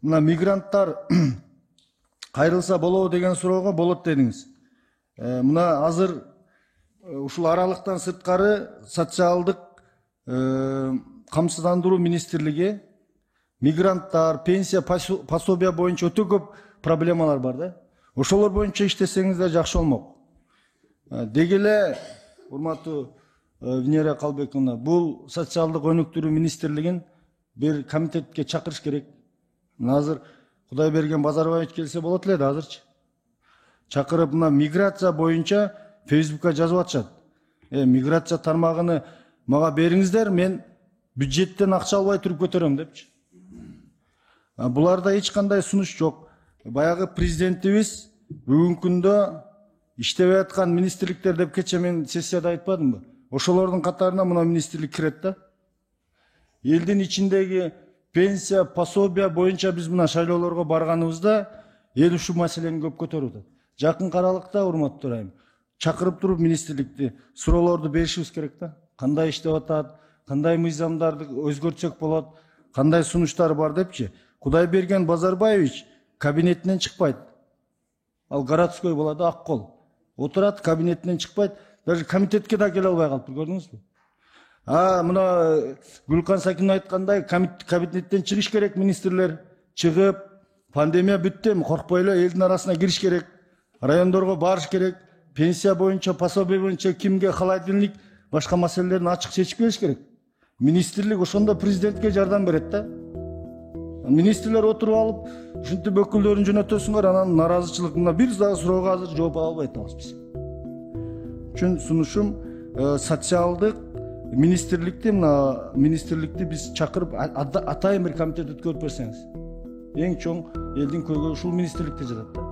мына мигранттар кайрылса болобу деген суроого болот дедиңиз. Мына азыр ушул аралыктан сырткары социалдык камсыздандыруу министрлиги мигранттар, пенсия, пособия боюнча өтө көп проблемалар бар да. Ошолор боюнча иштесеңиздер жакшы болмок. Деги эле, урматтуу Венера Калбековна, бул социалдык өнүктүрүү министрлигин бир комитетке чакырыш керек. Азыр Кудайберген Базарбаевич келсе болот эле да азырчы. Чакырып мына миграция боюнча Фейсбукка жазып атышат. Миграция тармагыны мага бериңиздер, мен бюджеттен акча албай туруп көтөрөм депчи. Буларда эч кандай сунуш жок. Баягы президентибиз бүгүнкү күндө иштебей аткан министрликтер деп кече мен сессияда айтпадымбы? Ошолордун катарына мына министрлик кирет да. Элдин ичиндеги пенсия, пособия боюнча биз мына шайлоолорго барганыбызда эл ушул маселени көп көтөрүп атат. Жакын аралыкта, урматтуу айым, чакырып туруп министрликти суроолорду беришибиз керек да. Кандай иштеп атат, кандай мыйзамдарды өзгөртсөк болот, кандай сунуштар бар депчи. Кудайберген Базарбаевич кабинетинен чыкпайт. Ал городской болот, ак кол. Отурат, кабинетинен чыкпайт. Даже комитетке да келе албай калыптыр, көрдүңүзбү? Мына Гүлкан Сакин айткандай, кабинеттен чыгыш керек министрлер. Чыгып, пандемия бүттү, коркпой эле элдин арасына кириш керек. Райондорго барыш керек. Пенсия боюнча, пособие боюнча кимге холодильник, башка маселелерин ачык чечип бериш керек. Министрлик ошондо президентке жардам берет да. Министрлер отуруп алып, ушинтип өкүлдөрүн жөнөтөсүңөр, анан наразычылык мына бир дагы суроого азыр жооп ала албай атабыз биз. Үчүн сунушум социалдык министрликти биз чакырып атайын бир комитет өткөрүп берсеңиз. Эң чоң элдин көйгөйү ушул министрликте жатат да.